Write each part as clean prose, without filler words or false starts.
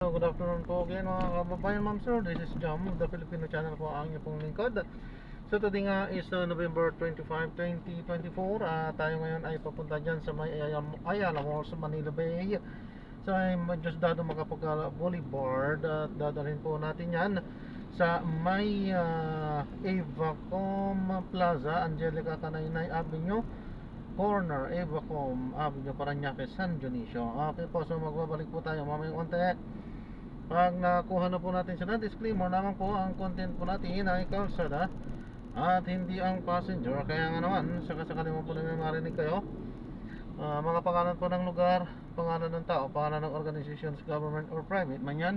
Good afternoon po again mga kababayan, ma'am sir. This is Jam, the Filipino channel po ang inyong pong lingkod. So today nga is November 25, 2024. Tayo ngayon ay papunta dyan sa may Ayala Mall sa Manila Bay. So I'm just dado Macapagal Boulevard at dadalhin po natin yan sa may Avacom Plaza, Angelica Canaynay Avenue corner, Avacom Avenue, Parañaque, San Dionisio. Okay po, so magbabalik po tayo mamayang konti. Pag nakuha na po natin sila, disclaimer naman po, ang content po natin ay kalsada at hindi ang passenger. Kaya nga naman, sakasakali mo po na may marinig kayo, mga pangalan po ng lugar, pangalan ng tao, pangalan ng organizations, government or private man yan,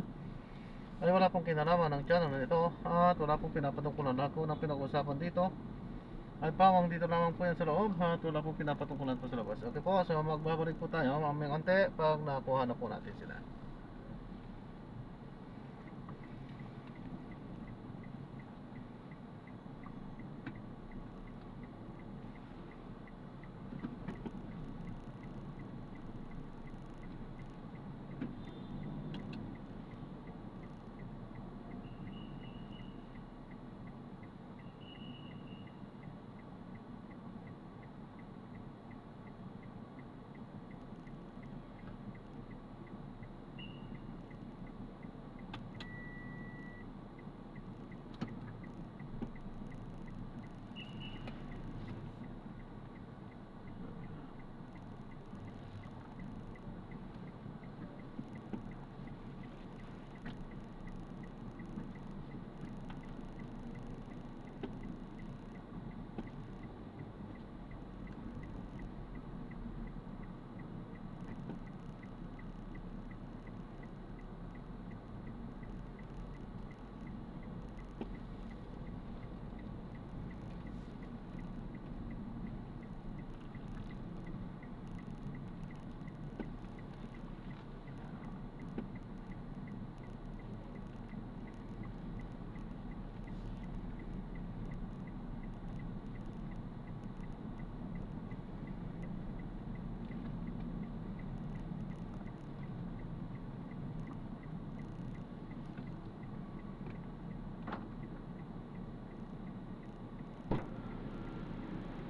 ay wala pong kinalaman ng channel na ito at wala pong pinapatungkulan. Ako ng pinag-usapan dito ay pawang dito lamang po yan sa loob at wala pong pinapatungkulan po sa labas. Okay po, so magbabalik po tayo mamayang konti pag nakuha na po natin sila.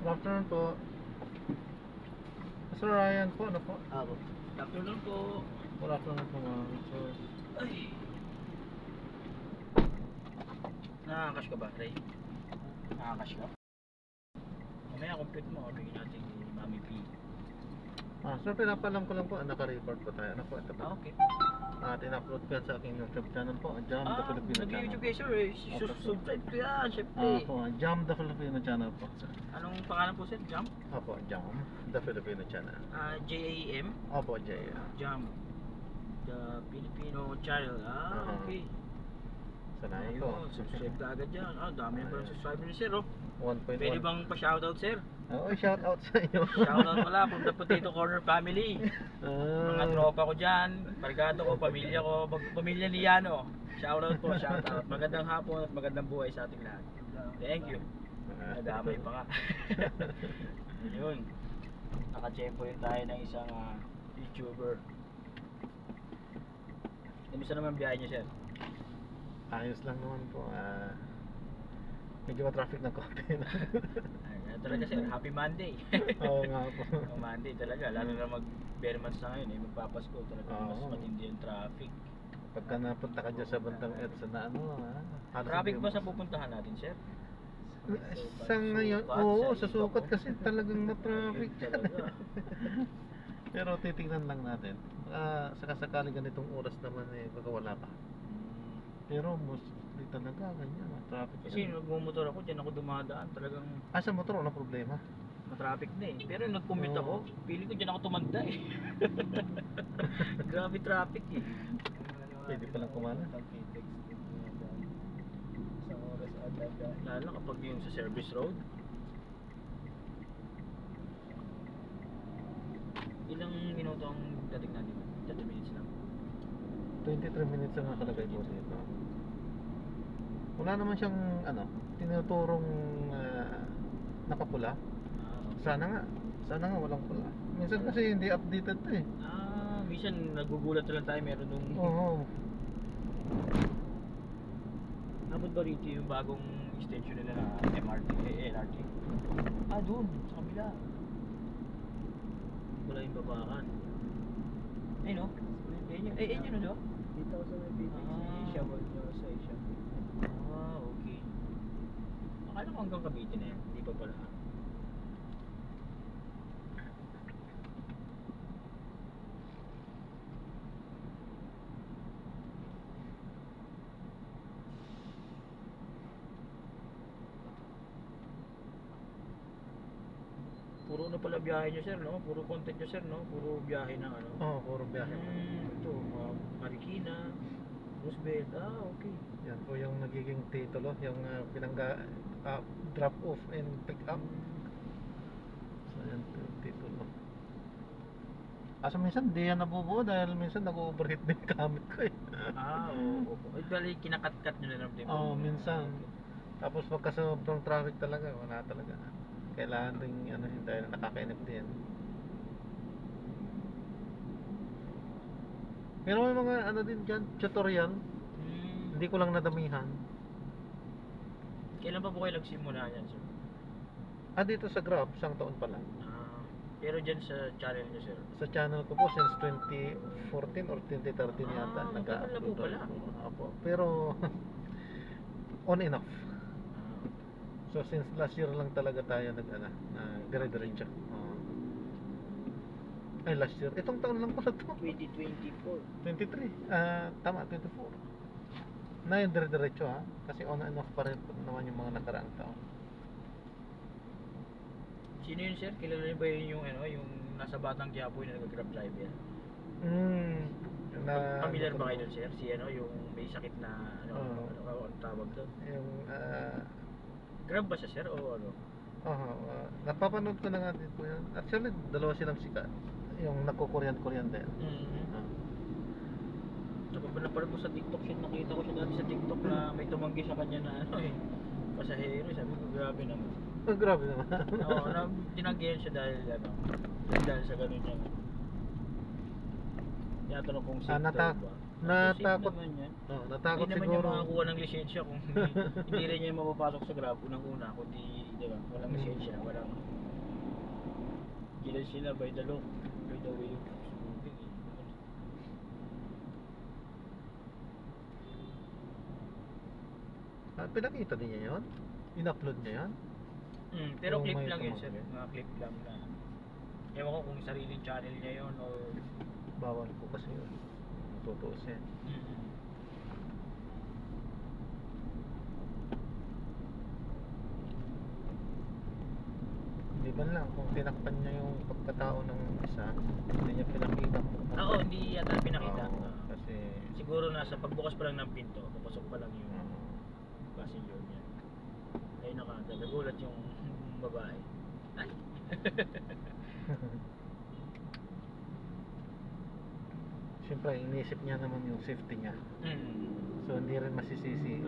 Good afternoon po. Sir Ryan po, ano po? Good afternoon po. Good afternoon po ma'am. So, Ay. Nakakash ka ba, Ray? Nakakash ka? Mamaya complete mo, bigyan natin ni Mami P. sir, pinapalam ko lang po, naka-report po tayo. Ano po, ito po. Okay. In-upload ko yan sa aking YouTube channel po, Jam the Filipino channel. Nag-YouTube kayo sir eh. Subscribe ko yan, syempre. Po, Jam the Filipino channel po, sir. Anong pangalan po sir? Jam? Opo, Jam the Filipino channel. J-A-M? Opo, J. Jam. The Filipino channel. Okay. Sanayin po. Ayun, subscribe ka agad dyan. Dami na pala subscriber ni sir oh. 1.1. Pwede bang pa-shoutout sir? Oo, shout out sa inyo. Shoutout pala from the Potato Corner family. Mga tropa ko dyan, barkado ko, pamilya ko, pamilya Liano. Shoutout po, shoutout. Magandang hapon at magandang buhay sa ating lahat. Thank you. Nadamay pa nga. Yun. Nakachempo yun tayo ng isang YouTuber. Kamusta naman biyahe niyo, sir? Ayos lang naman po. Medyo traffic ng konti na. Talaga sir, happy Monday. Oo nga po. Monday talaga, lalo na mag-bare months na ngayon, magpapasko talaga, mas matindi yung traffic. Pagka napunta ka dyan sa bandang EDSA na traffic ba sa pupuntahan natin, sir? Sa ngayon, oo, sa sukat kasi talagang na-traffic talaga. Pero titingnan lang natin. Sakasakali ganitong oras naman baka wala pa. Pero mostly talaga ganyan, traffic. Kasi nagmumotor ako, dyan ako dumadaan, talagang sa motor wala problema. matraffic na eh. Pero nag-commute ako, pili ko dyan ako tumanda eh. Grabe traffic eh. Pwede palang kumana. Isang oras agad. Lalo na kapag yung sa service road. Ilang minuto ang dating natin? 30 minutes lang. 23 minutes ang nakalagay po dito. Wala naman siyang tinuturong nakapula. Okay. Sana nga walang pula. Minsan kasi hindi updated to eh. minsan nagugulat na lang tayo meron nung... Oo. Abot ba rito yung bagong extension nila na MRT, LRT? Ah, doon, sa kabila. Wala yung babakan. Ay, no? Ayun yun, no? Dito ako sa may PTC. Asia, sa Asia. Ah, okay. Akala ko hanggang Cavite na yan. Hindi pa pala. Puro na pala biyahe nyo, sir, no? Puro content nyo, sir, no? Puro biyahe ng ano? Oo, puro biyahe. Ito, Marikina, Roosevelt. Ah, okay. Yan po yung nagiging titulo, yung drop off and pick up. So yan po yung titulo. Kaso minsan di yan nabubuo dahil minsan nag-overheat din gamit ko eh. Ah, oo. Ay, bali, kinakat-kat nyo na lang din. Oo, minsan. Tapos pagka sobrang traffic talaga, wala talaga. Kailangan rin ano dahil nakakainip din. Pero may mga ano din dyan, tutorial. Hindi ko lang nadamihan. Kailan pa po kayo nagsimula yan, sir? Dito sa Grab, isang taon pa lang. Pero dyan sa channel nyo, sir? Sa channel ko po since 2014 or 2013 yata matagal na po pala. Opo. Pero on and off. So since last year lang talaga tayo dire-diretso. Ay last year. Itong taon lang pala to. 2024. 23. Tama 24. Na yung dire-diretso ha. Kasi on and off pa rin naman yung mga nakaraang taon. Sino yun, sir? Kilala niyo ba yun yung ano, yung nasa Batang Quiapo na nag-grab driver? Familiar ba kayo dun, sir? Si ano, yung may sakit na ano, ano tawag doon? Yung Grab ba siya, sir? O ano? napapanood ko na nga din po yun. Actually, dalawa silang sikat. Yung nagko-Korean din. Napapanood ko sa TikTok siya, nakita ko siya dati sa TikTok na may tumanggi sa kanya na ano eh, pasahero. Sabi ko, grabe naman. Grabe naman. Oo, tinanggihan siya dahil ano, dahil sa ganun niya. Tinatanong kung safe daw ba? Natakot. Safe naman yan. Natakot hindi naman siguro. niya makakuha ng lisensya kung hindi rin niya mapapasok sa Grab unang-una, kundi, di ba, walang lisensya, walang kilala sila by the law, by the way of moving. Pinakita din niya yun? In-upload niya yan? Pero Oh, clip may lang yun, tumawag. sir. Mga clip lang na. Ewan ko kung sariling channel niya yun or... Bawal po kasi yun. Tutuusin. Hindi man lang kung tinakpan niya yung pagkatao ng isa, hindi niya pinakita po. Oo, hindi yata pinakita. Oo, kasi siguro nasa pagbukas pa lang ng pinto, papasok pa lang yung passenger niya. Ay nagulat yung babae. Ay! siyempre inisip niya naman yung safety niya. So hindi rin masisisi.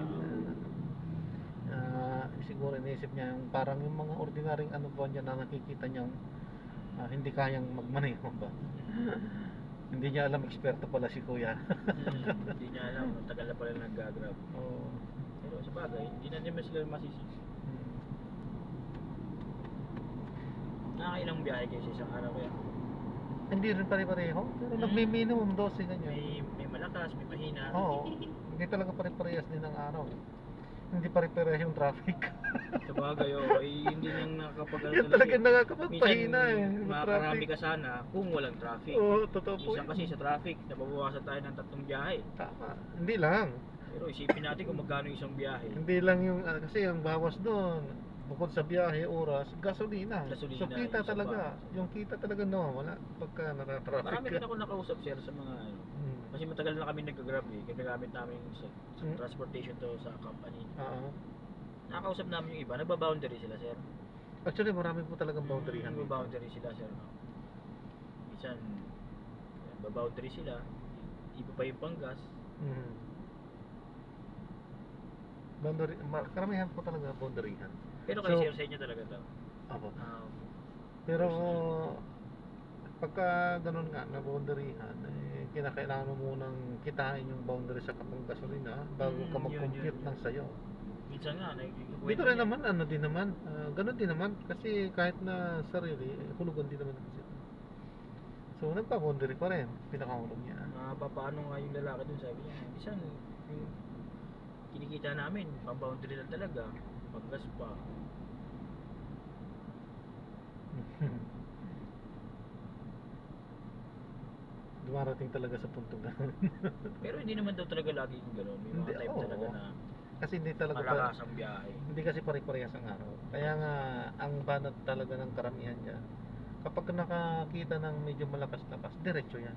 Siguro inisip niya yung parang yung mga ordinaryong ano ba niya na nakikita niya hindi kayang magmaneho ba. Hindi niya alam, eksperto pala si kuya. Hindi niya alam, tagal na pala nag-grab. Oo. Pero sa bagay, hindi na naman sila masisisi. Nakakailang biyahe kayo sa isang araw kaya? Hindi rin pare-pareho, pero nagmi-minimum 12 ganyan. May malakas, may mahina. Oo, hindi talaga pare-parehas din ang araw. Hindi pare-parehas yung traffic. Sa bagay, hindi nang nakakapag-ano Yan talaga nakakapagpahina minsan, makakarami ka sana kung walang traffic. Oo, totoo po. Minsan kasi sa traffic, nababawasan tayo ng 3 biyahe. Tama, hindi lang. Pero isipin natin kung magkano isang biyahe. Hindi lang yung, kasi yung bawas doon, bukod sa biyahe, oras, gasolina. Gasolina, So kita yung talaga, sapatos. yung kita talaga nawawala pagka naka-traffic Marami ka. din ako nakausap, sir, sa mga ano. Kasi matagal na kami nag-grab eh. Ginagamit namin sa transportation to sa company. Oo. Nakakausap namin yung iba, nagba-boundary sila, sir. Actually, marami po talagang boundaryhan dito. Nagba-boundary sila, sir. No? Minsan, nagba-boundary sila. Iba pa yung panggas. Boundary, karamihan po talaga boundaryhan. Pero kayo, So, sir, sa inyo talaga to. Apo. Okay. Pero Pagka ganun nga, na boundaryhan, kinakailangan mo munang kitain yung boundary sa kapang gasolina bago ka Yun, mag-compute yun. ng sayo. Minsan nga, Dito rin naman, ano din naman, ganun din naman, kasi kahit na sarili, hulugan din naman kasi. So, nagpa-boundary pa rin, pinakahulog niya. Paano nga yung lalaki dun, sabi niya, minsan, yung kinikita namin, pang-boundary lang talaga, paggas pa. Dumarating talaga sa puntong ganun. Pero hindi naman daw talaga lagi yung gano'n. May Hindi, mga time oo. talaga na Kasi hindi talaga malakas ang biyahe. hindi kasi pare-parehas ang araw. Kaya nga, ang banat talaga ng karamihan dyan, kapag nakakita ng medyo malakas-lakas, diretso yan.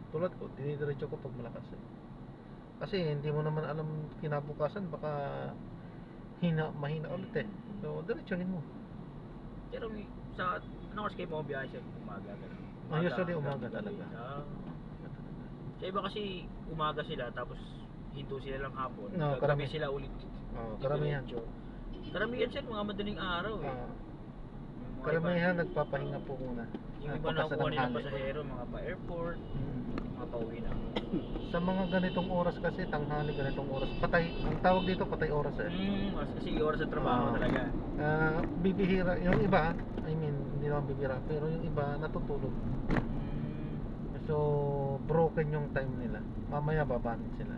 Tulad ko, dinidiretso ko pag malakas eh. Kasi hindi mo naman alam kinabukasan, baka mahina ulit eh. So, diretsohin mo. Pero sa ano kasi kayo mga biyahe siya umaga gano'n? Usually umaga talaga. Sa iba kasi umaga sila tapos hinto sila lang hapon. No, Gabi karami- sila ulit. Karamihan. Diretso. Karamihan sir mga madaling araw eh. Ah, Yung mga karamihan nagpapahinga po muna. Yung iba Pagkasa nakuha ng nila hali. pasahero, mga pa-airport, mga pauwi na. Sa mga ganitong oras kasi, tanghali ganitong oras, patay, ang tawag dito patay oras eh. Kasi oras sa trabaho Ah. talaga. Bibihira, yung iba, I mean, hindi naman bibihira, pero yung iba natutulog. So, broken yung time nila. Mamaya babanit sila.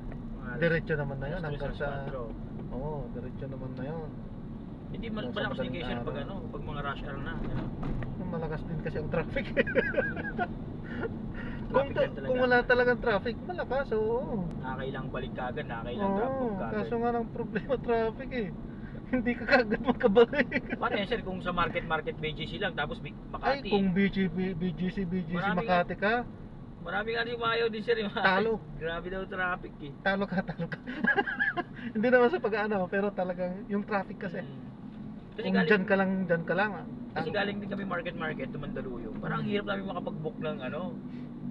Diretso naman na yun hanggang sa... Oo, diretso naman na yun. Hindi Hanggang sa malakas madaling indication pag araw. pag mga rush hour na. Ano? Malakas din kasi ang traffic. Traffic yan talaga. Kung wala talagang traffic, malakas, oo. Nakakailang balik kagad, nakakailang drop Oo, off kagad. kaso nga ng problema traffic eh. Hindi ka kagad makabalik. Paano yan sir kung sa market BGC lang tapos Ay, Makati? kung BGC Maraming- Makati ka, Maraming ano yung mayo din sir. Yung Talo. Grabe daw traffic eh. talo ka. Hindi naman sa pag-ano, pero talagang yung traffic kasi. Kasi Kung galing, dyan ka lang. kasi galing din kami market to Mandaluyong. Parang ang hirap namin makapag-book ng ano.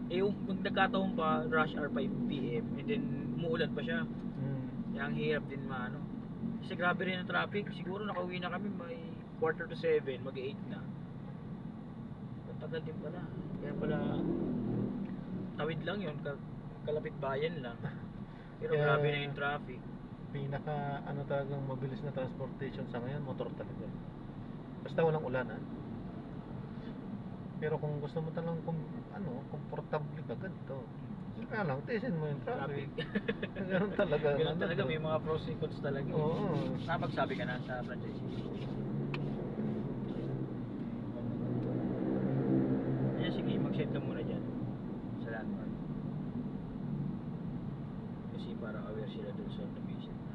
Eh yung nagkataon pa rush hour 5 PM and then umuulan pa siya. Kaya ang hirap din maano. Kasi grabe rin ang traffic. Siguro nakauwi na kami may 6:45, mag-8 na. Tagal din pala. Kaya pala tawid lang yun, kalapit bayan lang. Pero Kaya- grabe na yung traffic. Pinaka ano talagang mabilis na transportation sa ngayon, motor talaga. Basta walang ulan ah. Pero kung gusto mo talagang komportable ka ganito. Kaya lang, tiisin mo yung traffic. Ganun talaga. Ganun talaga, may mga pros and cons talaga. Oo. Napagsabi ka na sa franchise. Ayan, sige, mag-set ka muna dyan sa landmark. Kasi parang aware sila dun sa na-visit na.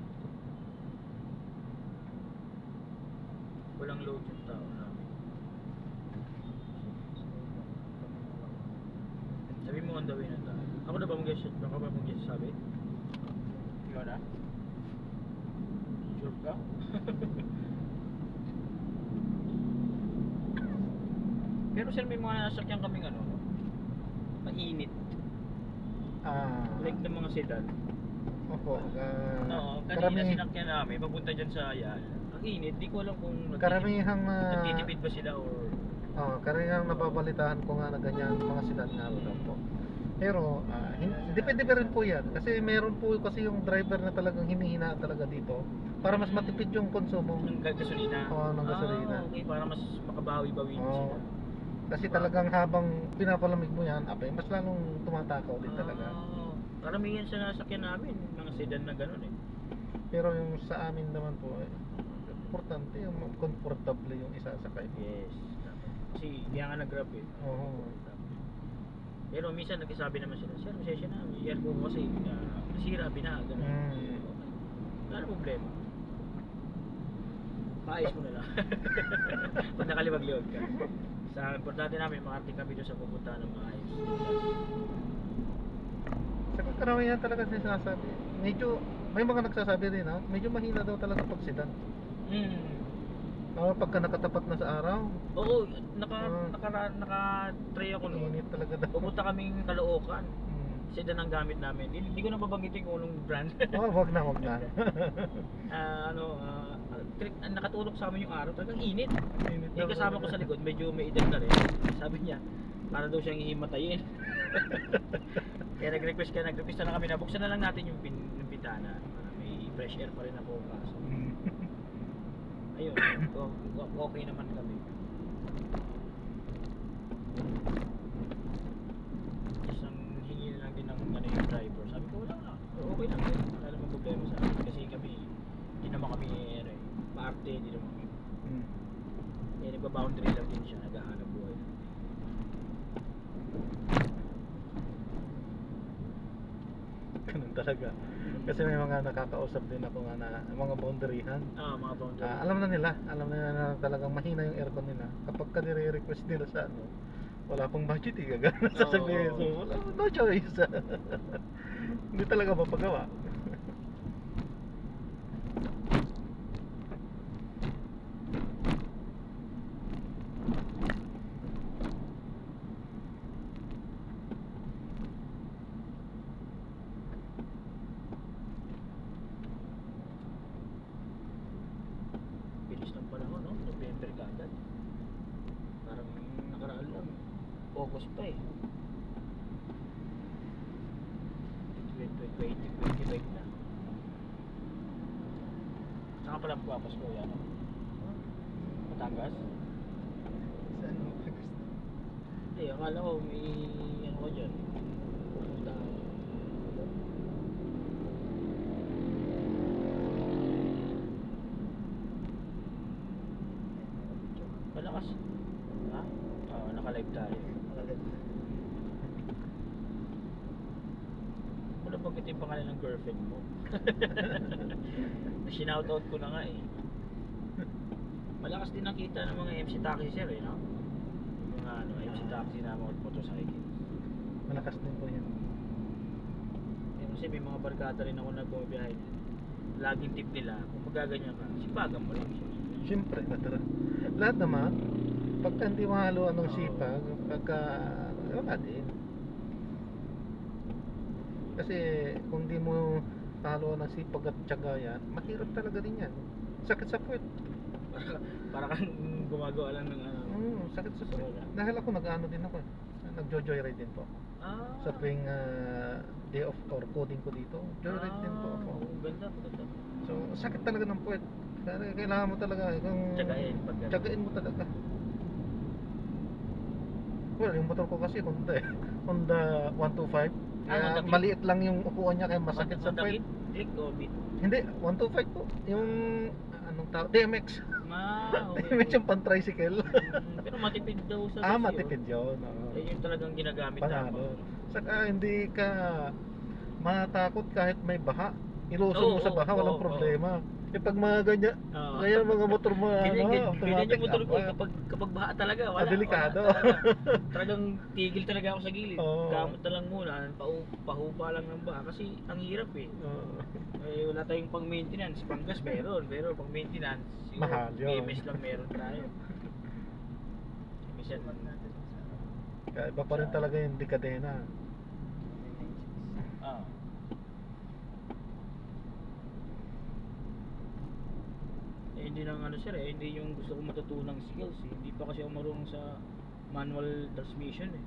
Walang load yung tao namin. Sabi mo on the way na tayo. Ako na ba mag-sabi? Ikaw na? Sure ka? Pero sir, may mga nasakyan kaming ano, mainit. Like ng mga sedan. Opo. Oo, kanina sinakyan namin, papunta dyan sa Ayala. Ang init, di ko alam kung Karamihang nagtitipid ba sila or... karamihang nababalitaan ko nga na ganyan mga sinan nga lang po. Pero depende pa rin po yan kasi meron po kasi yung driver na talagang hinihina talaga dito para mas matipid yung konsumo. ng gasolina. Oo, ng gasolina. Okay, para mas makabawi-bawi Oo. sila. Kasi talagang habang pinapalamig mo yan, mas lalong tumatakaw din talaga. Karamihan sa nasakyan namin, mga sedan na gano'n eh. Pero yung sa amin naman po, importante yung comfortable yung isasakay. Yes. Kasi kaya nga nag-grab eh. Oo. Pero minsan nagsasabi naman sila, sir, masaya na, may aircon ko kasi nasira, binaha, gano'n. Wala na problema. Paayos mo na lang. Pag nakaliwag-liwag ka. Sa importante namin, makarating kami doon sa pupuntahan ng maayos. Sa karamihan talaga sinasabi. Medyo, may mga nagsasabi rin medyo mahina daw talaga pag sedan. Pagka nakatapat na sa araw, Oo, naka-try ako noon. init talaga daw. Pupunta kaming Caloocan. Sedan ang gamit namin. Hindi ko na babanggitin kung anong brand. Wag na. Nakatulog sa amin yung araw. Talagang init. Init Yung kasama ko sa likod, medyo may edad na rin. Sabi niya, Para daw siyang hihimatayin. Kaya nag-request na lang kami na buksan na lang natin yung bintana para may fresh air pa rin na bukas. Ayun, okay naman kami. Tapos ang hingi na lang din ng ano yung driver. Sabi ko wala. Okay lang din. Wala namang problema sa akin. Kasi kami, hindi naman kami parte, hindi naman kami. Kaya nagpa-boundary lang din siya, naghahanap buhay. Ganun talaga. Kasi may mga nakakausap din ako nga na mga boundaryhan. Mga boundary. Alam na nila na talagang mahina yung aircon nila. Kapag ka nire-request nila sa ano, wala pang budget eh, gagana sasabihin. So, wala, no choice. Hindi talaga mapagawa. Bilis ng panahon, no? November ka agad. Parang nakaraan lang. August pa eh. 2025 na. Saan ka pala magpapasko yan? Batangas? Saan mo gusto? Hindi, akala ko may ano ko dyan. Pupunta ako. Malakas. Ha? Oo, naka-live tayo. Wala pagkita yung pangalan ng girlfriend mo. Sinoutout ko na nga eh. Malakas din nakita ng mga MC taxi sir eh, no? Yung mga ano, MC taxi na mga motorcycle. Malakas din po yan. Eh, kasi may mga barkada rin ako na bumibiyahe. Laging tip nila, kung magaganyan ka, sipagan mo rin. Siyempre, natara. Lahat naman, pagka hindi mahaluan ng sipag, pagka, wala din. Kasi kung di mo haluan ng sipag at tiyaga yan, mahirap talaga din yan. Sakit sa puwet. Para kang gumagawa lang ng ano. Sakit sa puwet. Dahil ako nag-ano din ako eh. Nag-joyride din po ako. Sa tuwing day off or coding ko dito, joyride din po ako. Ganda. So, sakit talaga ng puwet. Kailangan mo talaga kung tiyagain mo talaga. Well, yung motor ko kasi Honda eh. Honda 125. Honda Click? Maliit lang yung upuan niya kaya masakit sa puwet. Click o beat? Hindi, 125 po. Yung anong tawag? DMX. Okay. DMX yung pan-tricycle. Pero matipid daw sa Matipid yun. Yung talagang ginagamit Panalo. Saka hindi ka matakot kahit may baha. Ilusong mo sa baha, walang problema. Eh pag mga ganyan, kaya mga motor mo, ganyan automatic. yung motor ko kapag baha talaga, wala. Delikado. Wala talaga. Talagang tigil talaga ako sa gilid. Gamot na lang muna, pahupa lang ng baha kasi ang hirap eh. Eh wala tayong pang maintenance, pang gas meron, pero pang maintenance, mahal yun. BMS lang meron tayo. Minsan man natin. Kaya iba pa rin talaga yung dekadena. Hindi nang ano sir hindi yung gusto kong matutunang skills eh. Hindi pa kasi ako marunong sa manual transmission eh.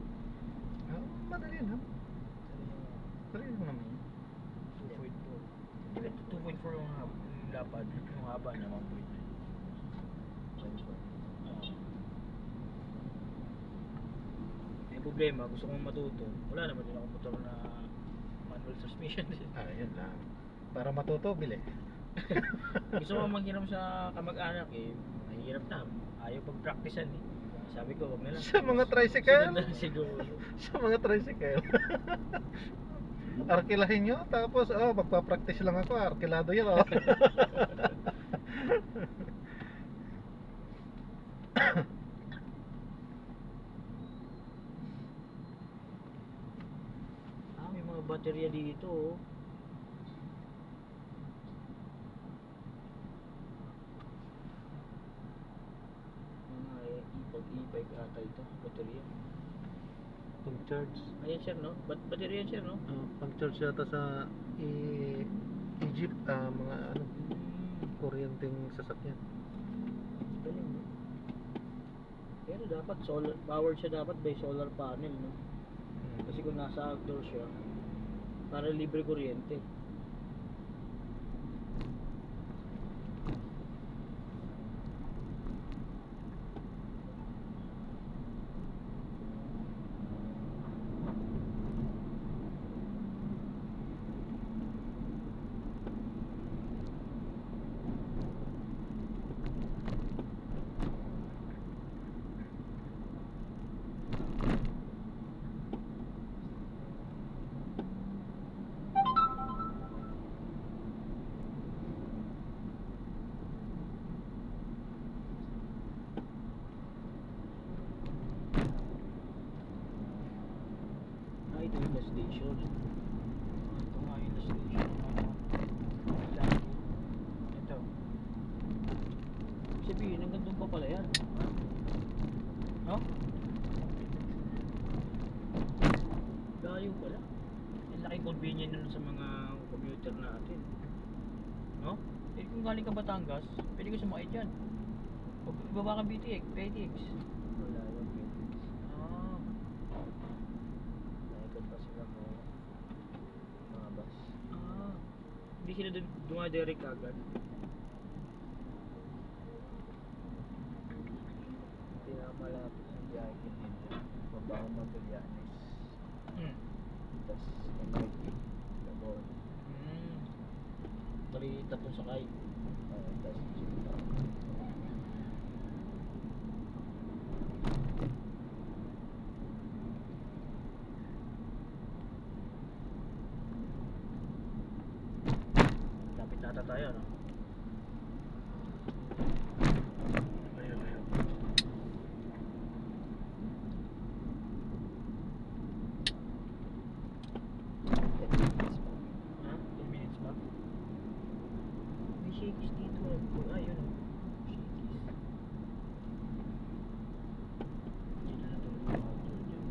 Madali lang. Madali lang naman. 2.4. Hindi ba 2.4 yung lapad, yung haba na 1.9. May problema, gusto kong matuto. Wala naman din ako motor na manual transmission. Yun lang. Para matuto, bili. Gusto ko maghiram sa kamag-anak eh. Mahirap na. Ayaw pag-practicean eh. Sabi ko, wag na lang. Sa mga tricycle? Sunod na lang siguro. Sa mga tricycle. Arkilahin nyo, tapos magpa-practice lang ako. Arkilado yun May mga baterya dito oh. E5 ata ito, baterya. Pag-charge. Ayan sir no? Baterya yan sir no? Pag-charge yata sa Egypt, mga ano, kuryenteng sasakyan. Galing no? Pero dapat solar, powered siya dapat by solar panel, no? Kasi kung nasa outdoor siya, para libre kuryente. Ito yung last station. Ito nga yung last station. Ito. Sabihin, hanggang doon pa pala yan. No? Layo pala. Ang laki convenient nun sa mga commuter natin. No? Eh kung galing ka Batangas, pwede ka sumakay dyan. Ibaba ka BTX, PTX. Wala yung Phoenix. Ah. Naikot pa sila mo mga bus. Ah. Hindi sila dumadirect agad. Pinakamalapit ng biyahe dito. Pabaho Magallanes. Tapos MRT. Labon. Bali, tapos sakay. Tapos Lapit nata tayo, no? Ayun, ayun. Ha? 10 minutes pa? May shakies dito. Ayun, oh. Shakies. Hindi na natulog yung outdoor dyan.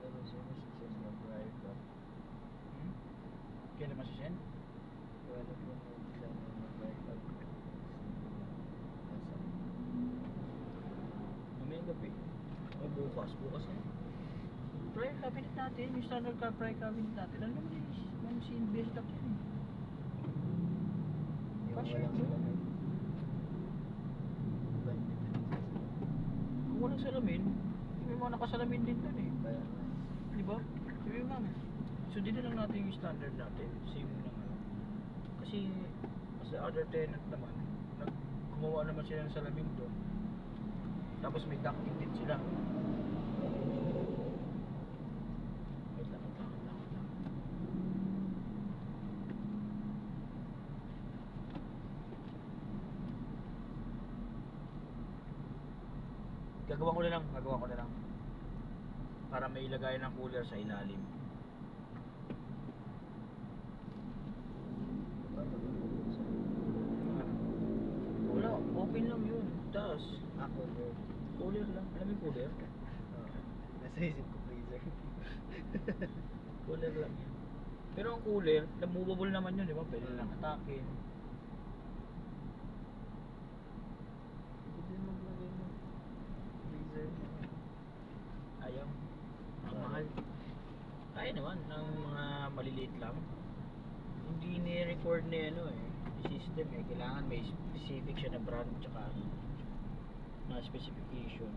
kailan siya masisyon ng drive up. Kailan masisend? Wala po na design ng drive up. Nasa Mamayang gabi. O bukas. Bukas na. Prior cabinet natin, yung standard car prior cabinet natin, ano naman yung si invest up yan. yung Kasya walang yun. salamin. Iba yung differences. Kung walang salamin, may mga nakasalamin din doon eh. Kaya nga. Di ba? Sabi mo ma'am. So dito lang natin yung standard natin. Same lang ano. Kasi sa other tenant naman, gumawa naman sila ng salamin doon. Tapos may ducting din sila. Wait lang, wait lang, wait lang, wait lang. Gagawa ko na lang. Para may ilagay ng cooler sa ilalim. Wala, open lang yun. Taas. Ako bro. Cooler lang. Alam mo yung cooler? Nasa isip ko freezer. Cooler lang yan. Pero ang cooler, movable naman yun, di ba? Pwede lang atakin. Hindi din maglagay ng freezer na. Ayaw. Ang mahal. Kaya naman, ng mga maliliit lang. Hindi ni-record na ano eh. Yung system eh. Kailangan may specific siya na brand tsaka ano, na specification.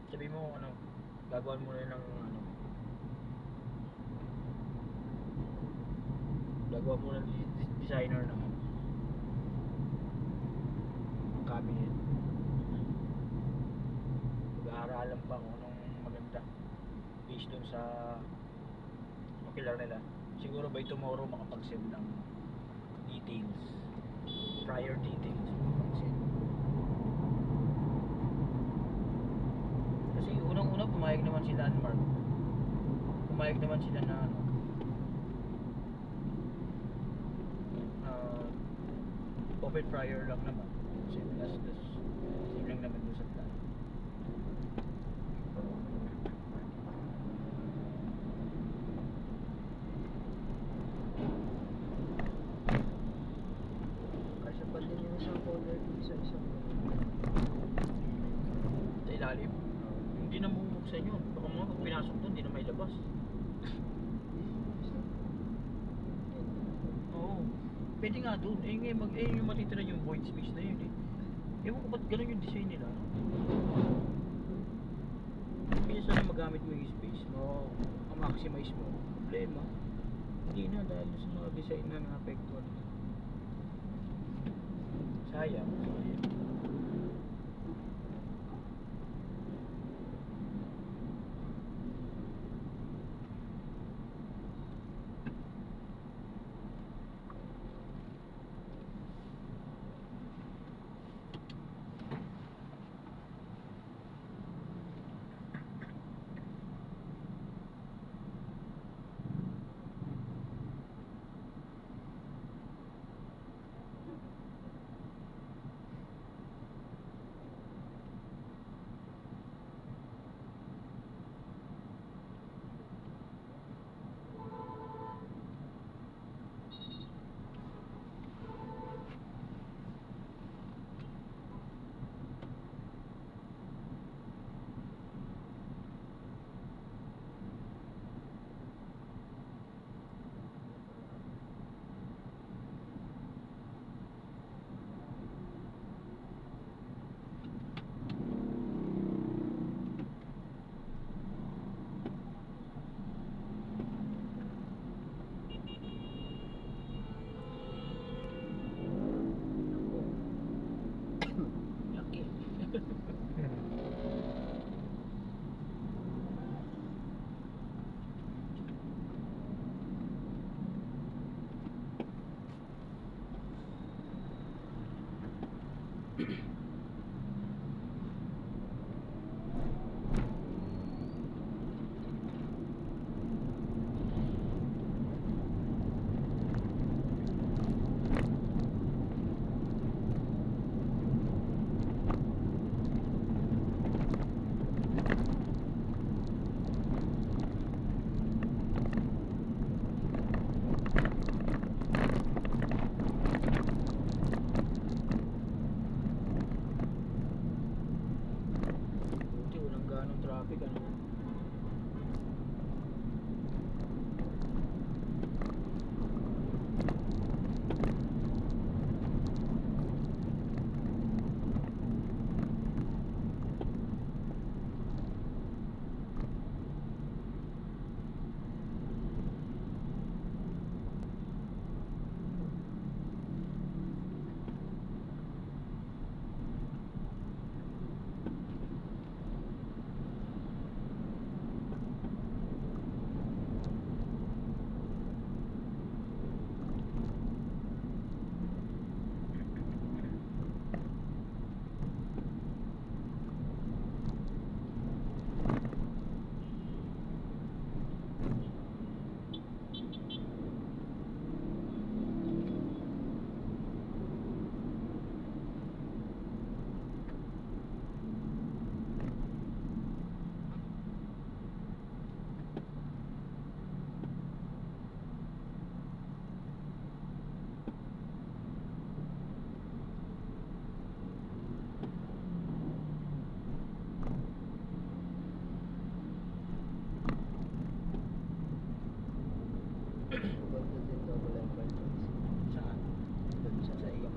Sabi mo ano, gagawin mo na ng ano, gagawa mo ng designer ng ano, ng cabinet. Mag-aaralan pa kung anong maganda. space dun sa ocular nila. Siguro by tomorrow makapag-send ng details, prior details makapag-send. Kasi unang-una pumayag naman sila, Mark. Pumayag naman sila na ano, open prior lang naman. Same lang naman doon sa plan. Kasi pa din yung isang folder dito sa isang Sa ilalim. Hindi na bubuksan yun. Baka mga pag pinasok doon, hindi na may labas. Oo. Pwede nga doon. Yung matitira yung void space na yun eh. Ewan ko ba't ganun yung design nila. Minsan na magamit mo yung space mo, ma-maximize mo. Problema. Hindi na dahil sa mga design na na-apektuhan. Sayang. Yaki. Buti walang ganong traffic ano. banda din daw wala yung emergency. Saan? Doon sa Sa iyo.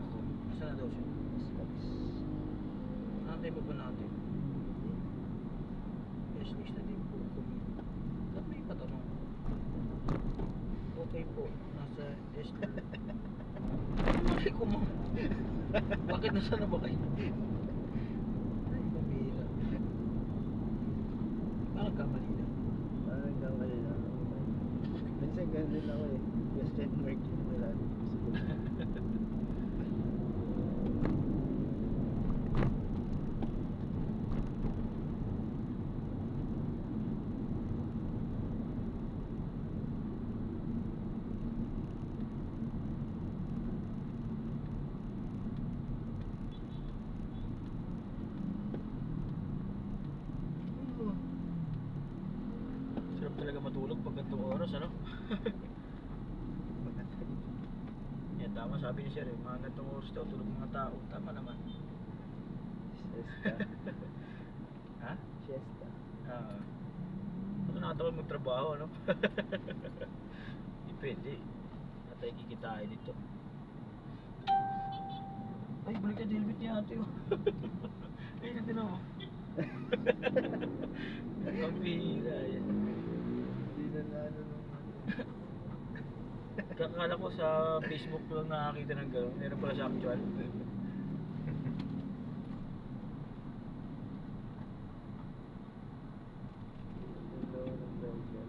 Saan na daw siya? Slags. Nantay mo ba natin? Yes, list na din po. Ba't may patanong? Okay po. Nasa S. Malay ko mo. Bakit nasa na ba kayo? Ay, pabira. Parang kamali na. Kasi ganun ako eh. Question mark yun wala. Sarap talaga matulog pag ganitong oras, ano? Yan, tama sabi ni Sir, eh, mga ganitong oras daw tulog mga tao. Tama naman. Siesta. Ha? Siesta. Ano nakatawa magtrabaho, ano? Depende. Natay kikitain dito. Ay, balik ka helmet ni ate, oh. Ay, natin ako. Ang bihira, yan. Hindi na ano nung Kakala ko sa Facebook lang nakakita ng gano'n. Meron pala sa actual. Hello ng Belgium.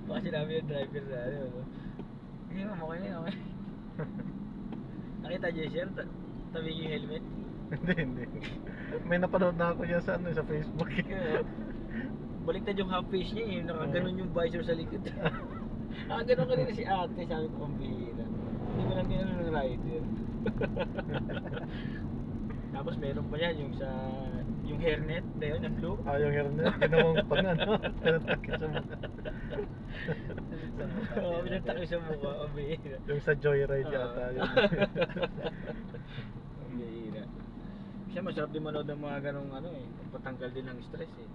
Baka sinabi yung driver na ano. Hindi ma'am, okay na, okay. Nakita niyo siya, tabi yung helmet. Hindi. May napanood na ako yan sa, ano, sa Facebook. Baliktad yung half face niya, eh. Nakaganon yung visor sa likod. Nakaganon ka rin si ate, sabi ko, ang bihira. Hindi mo lang ginano ng rider. Tapos meron pa yan yung sa yung hairnet na yun, yung blue. Yung hairnet, ginawang pang ano, pinatakit sa mukha. Oo, pinatakip sa mukha, ang bihira. Yung sa Joyride yata yun. Ang bihira. Siya masarap din manood ng mga ganong ano eh, patanggal din ng stress eh.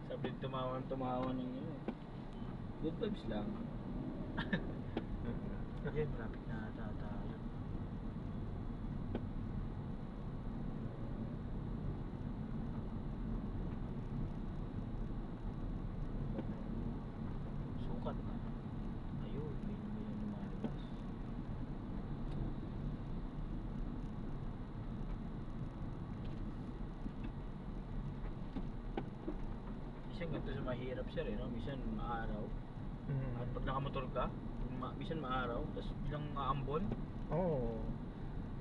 Sarap din tumawa ng ano eh. Good vibes lang. Okay, malapit na tayo. Sukat na. Ayun, may lumalabas. Minsan ganito sa mahirap siya rin, no? Minsan maaraw. At pag nakamotor ka, minsan maaraw, tapos bilang aambon, Oo.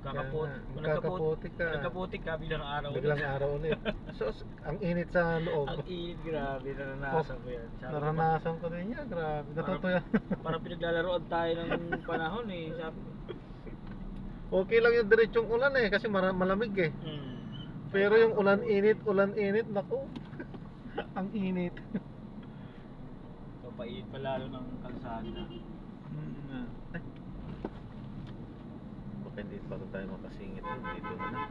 kakapot. Kung Magkakapotik ka. nagkapotik ka, bilang araw ulit. Biglang araw ulit. So, ang init sa loob. Ang init, grabe, naranasan ko yan. Sabi ko, Naranasan ko din yan, grabe. Natutuya. parang pinaglalaroan tayo ng panahon eh. Sabi ko, Okay lang yung diretsong ulan eh, kasi malamig eh. Pero yung ulan init, naku. Ang init. Papait pa lalo ng kalsada. Ay. Baka hindi pa tayo makasingit dito na.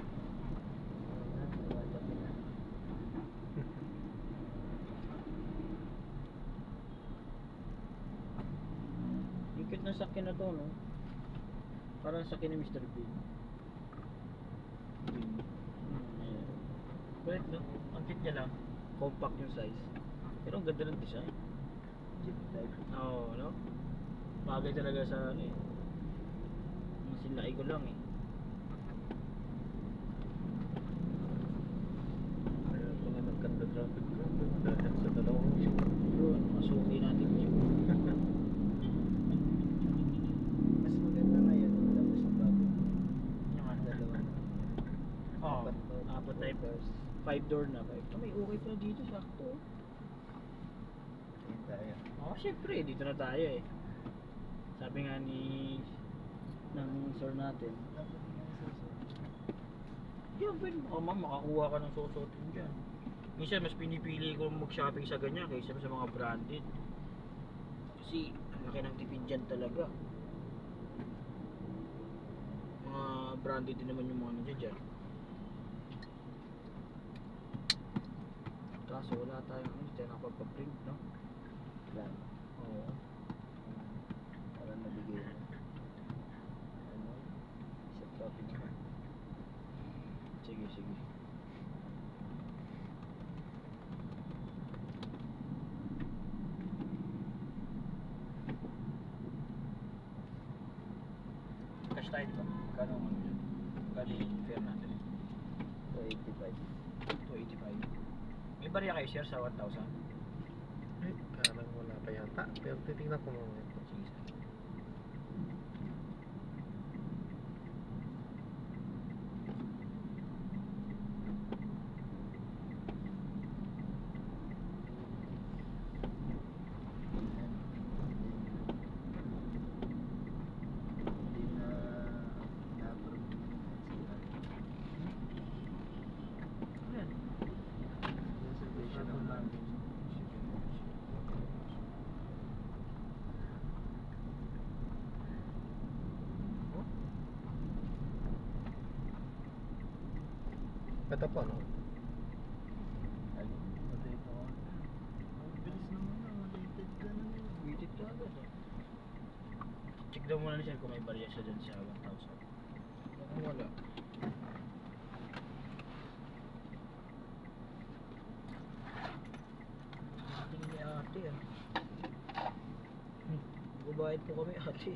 Yung cute na sakyan na to, no? Parang sakyan ni Mr. Bean. Ayan. Kulit, no? Ang cute niya lang. Compact yung size. Pero ang ganda ng design. Jeep type. Oo, no? Bagay talaga sa ano eh. Ang sinlaki ko lang eh. Ayun pa nga nagkanda traffic ko. Dahil sa dalawang jeep. Yun, masuki natin yun. Mas maganda ngayon tapos ang bago. Yung ano? Dalawa na. Oo, Apat apat type. doors. 5 door na. May okay pa dito, sakto. Ayun tayo. Oo, syempre, dito na tayo eh. Sabi nga ni ng sir natin, yan, pwede mo ma'am, makakuha ka ng susuotin dyan. Minsan, mas pinipili ko mag-shopping sa ganyan kaysa sa mga branded. Kasi, ang laki ng tipid dyan talaga. Mga branded din naman yung mga nandiyan dyan. Kaso wala tayong ano, tayo nakapagpa-print, no? Lang. Oo. Para nabigay na. Ano? Sa copy naman. Sige, sige. Cash tayo dito. Kano ang ano yun? Kano yung fare natin? 285. 285. May barya kayo sir sa 1,000? Eh, parang wala pa yata. Pero titignan ko muna ito. Sige sir. Hindi na na-approve sila. Ayan. Reservation ng land. Ito po, no? Patay ko. Ang bilis naman na, related ka na. Waited ka agad eh. Check daw muna ni sir kung may barya siya dyan sa 1,000. Mukhang wala. Ating ni ate ah. Gubayad po kami ate.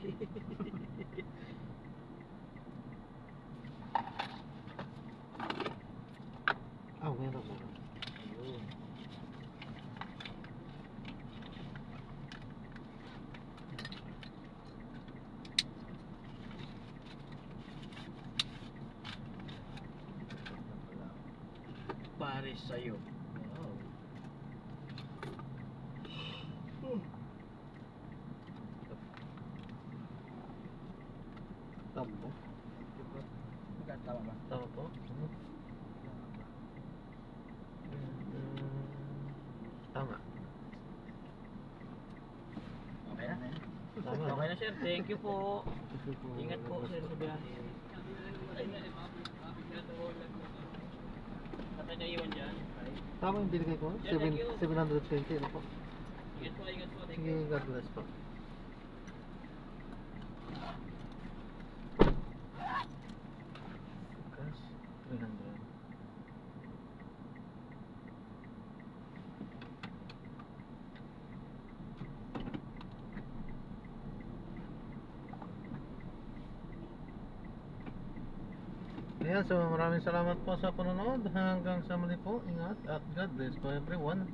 Meron mo. Ayun. Pares sa'yo. Wow. Tama po. Magkano tama ba? Tama po. Tama. Okay na? Tama. Okay na sir, thank you po. Ingat po sir sa biyahe. Patay na iwan dyan. Tama yung binigay ko. Yeah, thank you. 720. Ano po? Ingat po, ingat po. Thank Sige, you. God bless po. Cash, 300. Ayan, so maraming salamat po sa panonood. Hanggang sa muli po, ingat at God bless po everyone.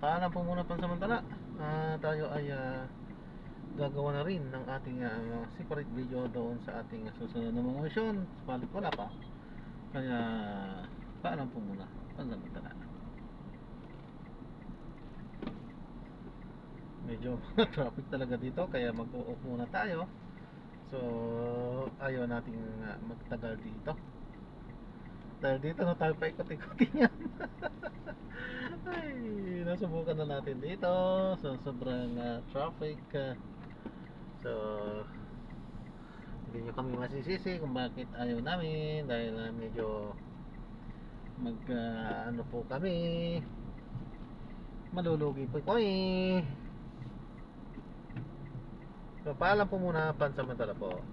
Paalam po muna pansamantala. Tayo ay gagawa na rin ng ating separate video doon sa ating susunod na mga mission. Balik wala pa. Kaya paalam po muna pansamantala. Medyo traffic talaga dito kaya mag-off muna tayo. So ayaw nating magtagal dito. Dahil dito na tayo pa ikot-ikotin yan. Ay, nasubukan na natin dito. So sobrang traffic. So hindi nyo kami masisisi kung bakit ayaw namin. Dahil medyo ano po kami, malulugi po kami. So paalam po muna pansamantala po.